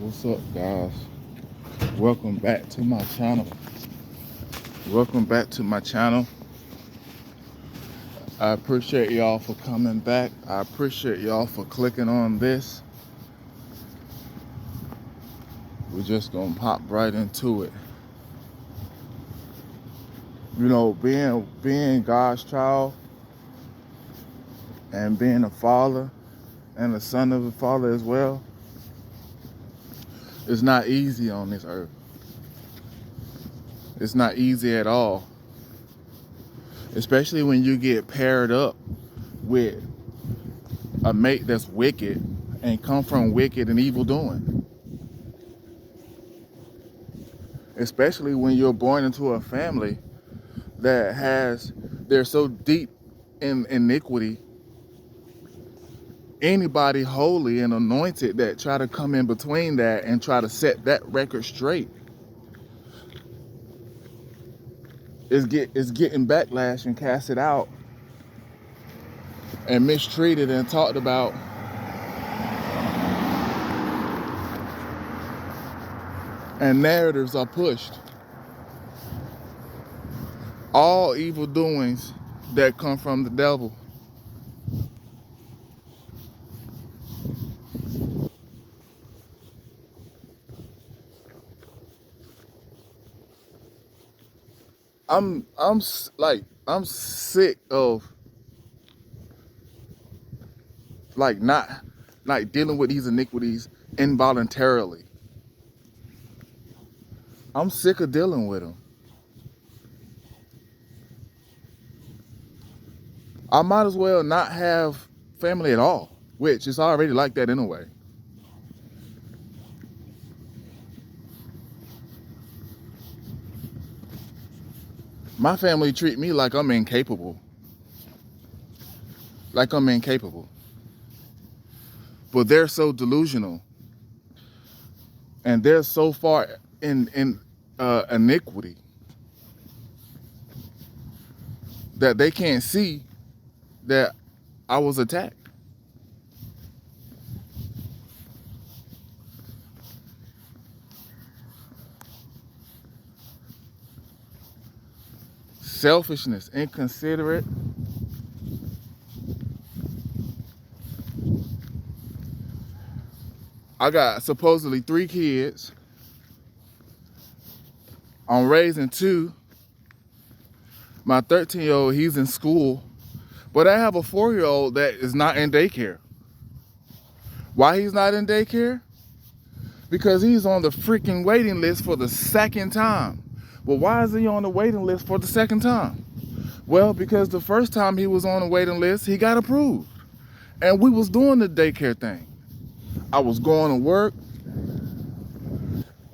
What's up, guys? Welcome back to my channel. Welcome back to my channel. I appreciate y'all for coming back. I appreciate y'all for clicking on this. We're just gonna pop right into it. You know, being God's child and being a father and a son of a father as well is not easy on this earth. It's not easy at all. Especially when you get paired up with a mate that's wicked and come from wicked and evil doing. Especially when you're born into a family they're so deep in iniquity. Anybody holy and anointed that try to come in between that and try to set that record straight is getting backlash and casted out and mistreated and talked about. And narratives are pushed. All evil doings that come from the devil. I'm sick of not dealing with these iniquities involuntarily. I'm sick of dealing with them. I might as well not have family at all, which is already like that anyway. My family treat me like I'm incapable. Like I'm incapable. But they're so delusional. And they're so far in iniquity that they can't see that I was attacked. Selfishness, inconsiderate. I got supposedly 3 kids. I'm raising 2. My 13-year-old, he's in school. But I have a 4-year-old that is not in daycare. Why he's not in daycare? Because he's on the freaking waiting list for the 2nd time. Well, why is he on the waiting list for the 2nd time? Well, because the first time he was on the waiting list, he got approved. And we was doing the daycare thing. I was going to work,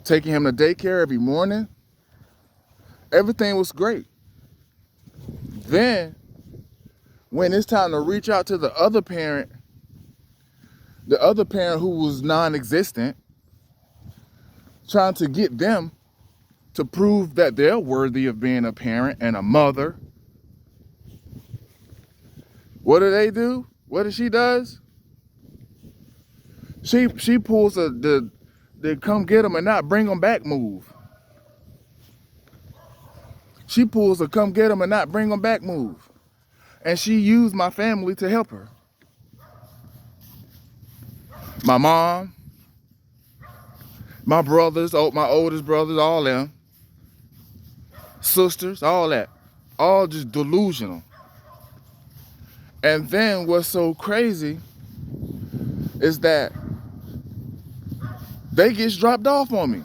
taking him to daycare every morning. Everything was great. Then, when it's time to reach out to the other parent who was non-existent, trying to get them to prove that they're worthy of being a parent and a mother. What do they do? What does she does? She pulls the come get them and not bring them back move. She pulls a come get them and not bring them back move. And she used my family to help her. My mom, my brothers, my oldest brothers, all them. Sisters, all that. All just delusional. And then what's so crazy is that they get dropped off on me.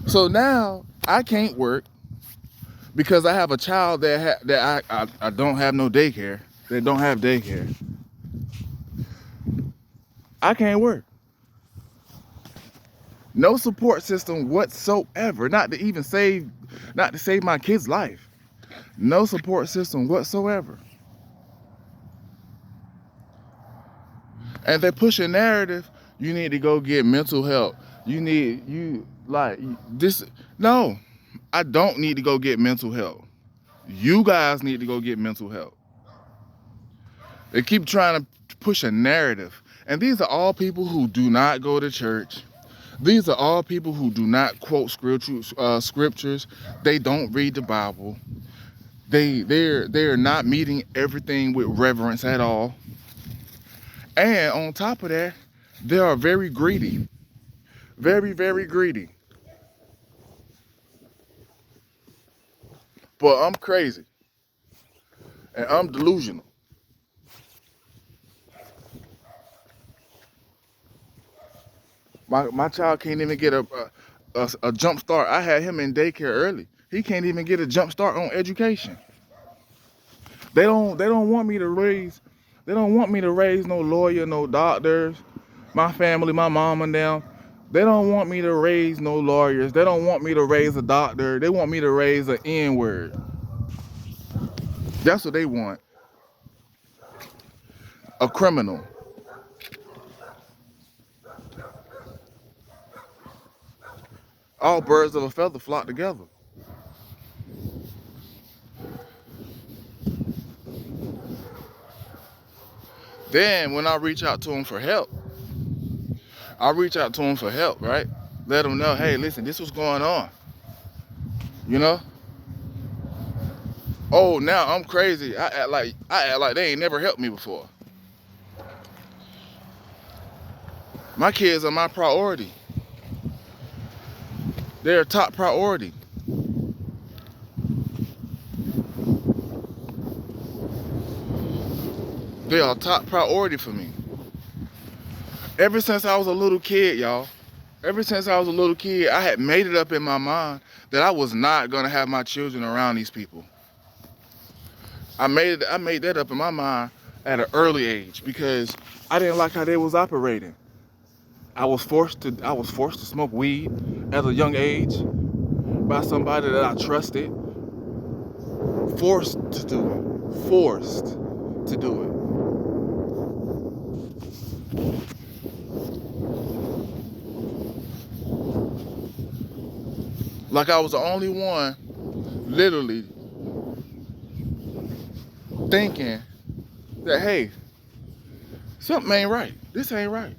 So now I can't work because I have a child that I don't have no daycare. They don't have daycare. I can't work. No support system whatsoever. Not to save my kid's life. No support system whatsoever. And they push a narrative, you need to go get mental help. No, I don't need to go get mental help. You guys need to go get mental help. They keep trying to push a narrative. And these are all people who do not go to church. These are all people who do not quote scriptures. They don't read the Bible. They're not meeting everything with reverence at all. And on top of that, they are very greedy. Very, very greedy. But I'm crazy. And I'm delusional. My child can't even get a jump start. I had him in daycare early. He can't even get a jump start on education. They don't want me to raise no lawyer, no doctors. My family, my mom and them, they don't want me to raise no lawyers. They don't want me to raise a doctor. They want me to raise an N-word. That's what they want. A criminal. All birds of a feather flock together. Then when I reach out to them for help, right? Let them know, hey, listen, this was going on. You know? Oh, now I'm crazy. I act like they ain't never helped me before. My kids are my priority. They're a top priority. They are a top priority for me. Ever since I was a little kid, y'all. Ever since I was a little kid, I had made it up in my mind that I was not gonna have my children around these people. I made that up in my mind at an early age because I didn't like how they was operating. I was forced to smoke weed at a young age by somebody that I trusted. Forced to do it. Forced to do it. Like I was the only one literally thinking that, hey, something ain't right. This ain't right.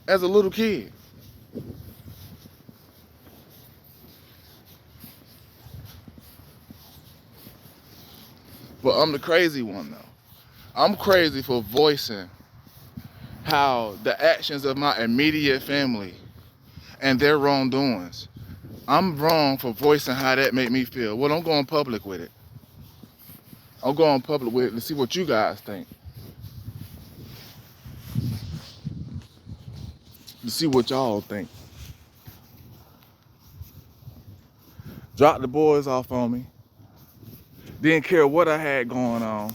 As a little kid. But I'm the crazy one though. I'm crazy for voicing how the actions of my immediate family and their wrongdoings. I'm wrong for voicing how that made me feel. Well, I'm going public with it. I'm going public with it to see what you guys think. To see what y'all think. Dropped the boys off on me. Didn't care what I had going on.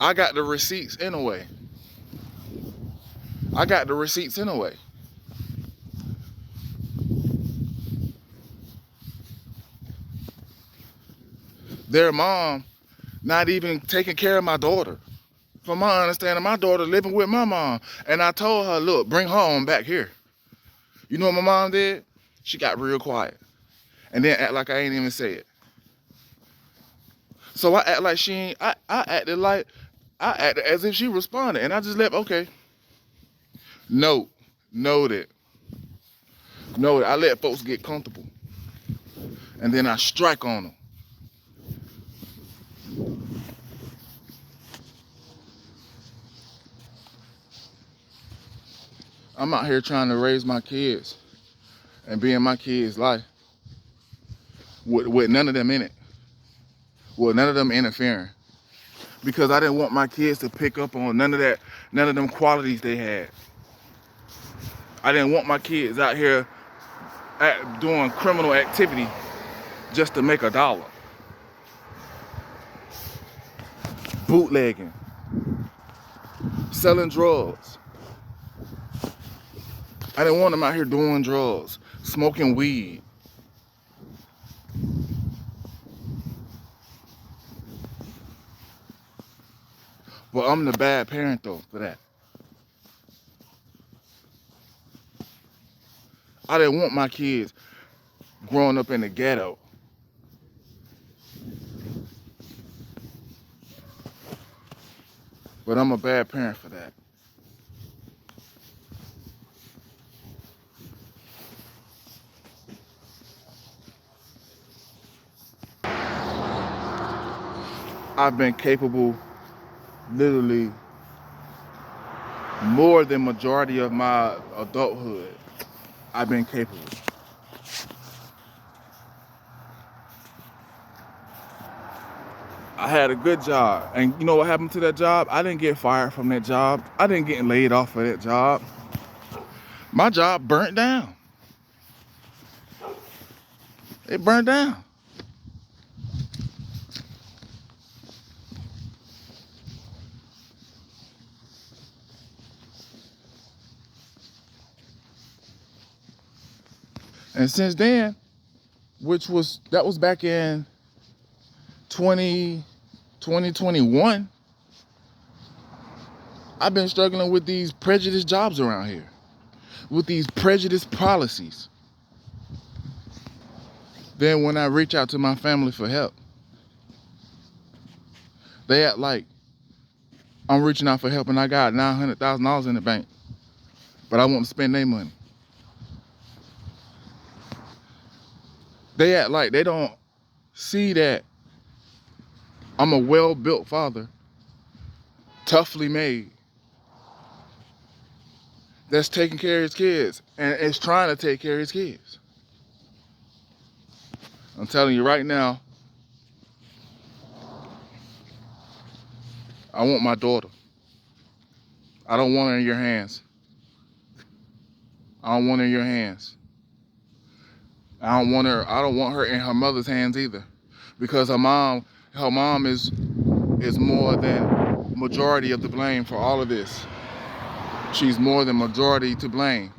I got the receipts anyway. Their mom not even taking care of my daughter. From my understanding, my daughter living with my mom. And I told her, look, bring her on back here. You know what my mom did? She got real quiet. And then act like I ain't even say it. So I act like she ain't, I acted as if she responded. And I just left, okay. Noted. I let folks get comfortable. And then I strike on them. I'm out here trying to raise my kids and be in my kids' life with none of them in it. With none of them interfering. Because I didn't want my kids to pick up on none of them qualities they had. I didn't want my kids out here doing criminal activity just to make $1. Bootlegging. Selling drugs. I didn't want them out here doing drugs, smoking weed. But I'm the bad parent though for that. I didn't want my kids growing up in the ghetto. But I'm a bad parent for that. I've been capable literally more than majority of my adulthood. I've been capable. I had a good job. And you know what happened to that job? I didn't get fired from that job. I didn't get laid off of that job. My job burnt down. It burnt down. And since then, that was back in 2021, I've been struggling with these prejudiced jobs around here, with these prejudiced policies. Then when I reach out to my family for help, they act like I'm reaching out for help and I got $900,000 in the bank, but I want to spend their money. They act like they don't see that I'm a well-built father, toughly made, that's taking care of his kids and is trying to take care of his kids. I'm telling you right now, I want my daughter. I don't want her in your hands. I don't want her in your hands. I don't want her in her mother's hands either. Because her mom is more than majority of the blame for all of this. She's more than majority to blame.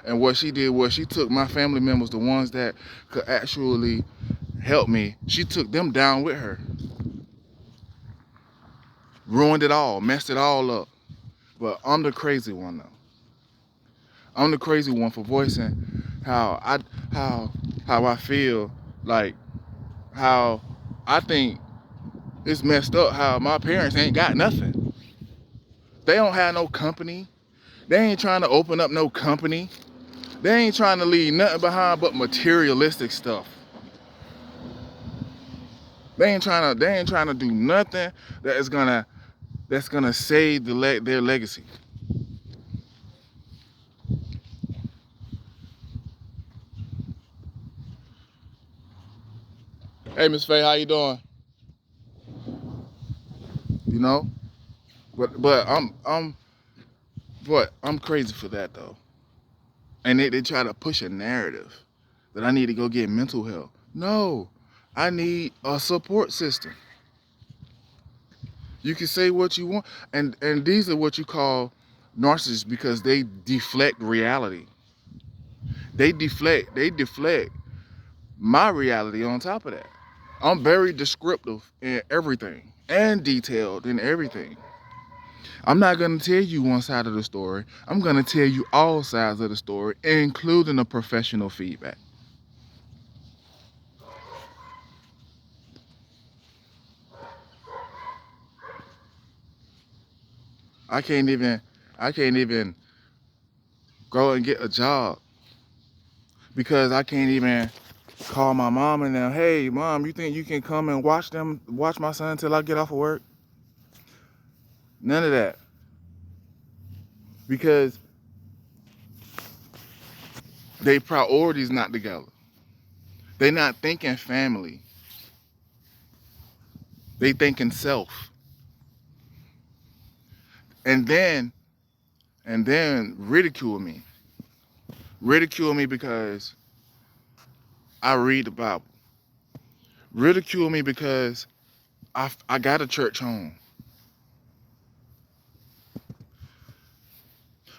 And what she did was she took my family members, the ones that could actually help me, she took them down with her. Ruined it all, messed it all up. But I'm the crazy one though. I'm the crazy one for voicing how I feel, like how I think it's messed up how my parents ain't got nothing. They don't have no company. They ain't trying to open up no company. They ain't trying to leave nothing behind but materialistic stuff. They ain't trying to do nothing that's gonna save their legacy. Hey, Miss Faye, how you doing? You know, but I'm crazy for that though. And they try to push a narrative that I need to go get mental help. No, I need a support system. You can say what you want, and these are what you call narcissists because they deflect reality. They deflect my reality on top of that. I'm very descriptive in everything and detailed in everything. I'm not going to tell you one side of the story. I'm going to tell you all sides of the story, including the professional feedback. I can't even I can't even go and get a job because I can't even call my mom and them, hey mom, you think you can come and watch my son until I get off of work? None of that. Because they priorities not together. They not thinking family. They thinking self. And then ridicule me. Ridicule me because I read the Bible. Ridicule me because I got a church home.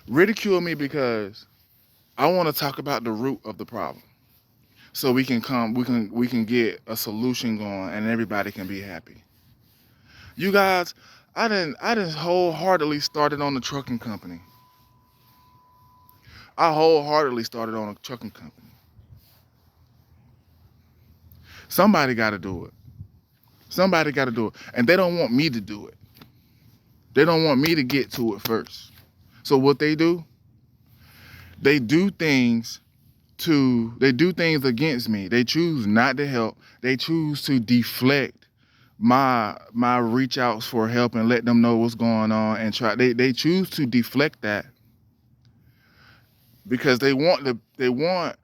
Ridicule me because I want to talk about the root of the problem. So we can get a solution going and everybody can be happy. You guys, I didn't wholeheartedly started on the trucking company. I wholeheartedly started on a trucking company. Somebody got to do it. Somebody got to do it. And they don't want me to do it. They don't want me to get to it first. So what they do things they do things against me. They choose not to help. They choose to deflect my reach outs for help and let them know what's going on and try. They choose to deflect that because they want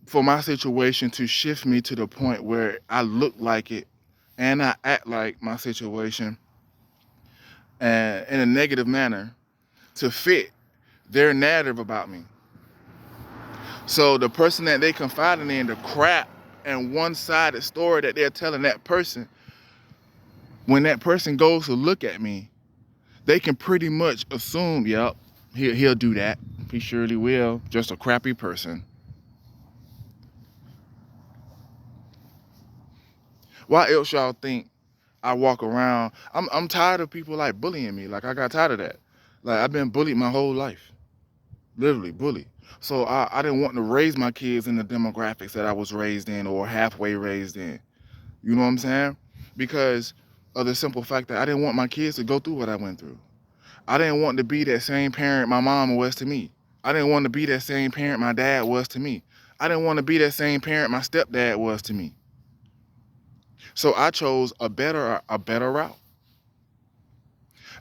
for my situation to shift me to the point where I look like it and I act like my situation and in a negative manner to fit their narrative about me. So the person that they confiding in, the crap and one-sided story that they're telling that person, when that person goes to look at me, they can pretty much assume, yep, he'll do that. He surely will. Just a crappy person. Why else y'all think I walk around? I'm tired of people like bullying me. Like I got tired of that. Like I've been bullied my whole life. Literally bullied. So I didn't want to raise my kids in the demographics that I was raised in or halfway raised in. You know what I'm saying? Because of the simple fact that I didn't want my kids to go through what I went through. I didn't want to be that same parent my mom was to me. I didn't want to be that same parent my dad was to me. I didn't want to be that same parent my stepdad was to me. So I chose a better route.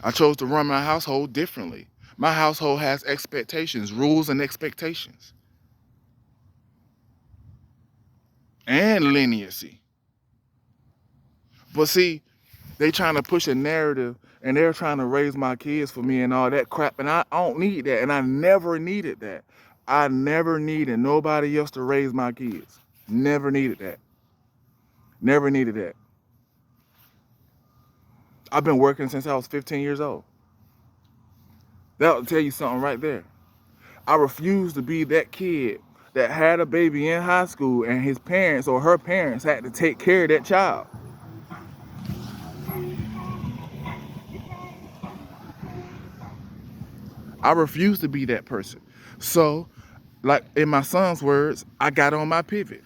I chose to run my household differently. My household has expectations, rules and expectations, and leniency. But see, they trying to push a narrative and they're trying to raise my kids for me and all that crap. And I don't need that. And I never needed that. I never needed nobody else to raise my kids. Never needed that. Never needed that. I've been working since I was 15 years old. That'll tell you something right there. I refuse to be that kid that had a baby in high school and his parents or her parents had to take care of that child. I refuse to be that person. So, like in my son's words, I got on my pivot.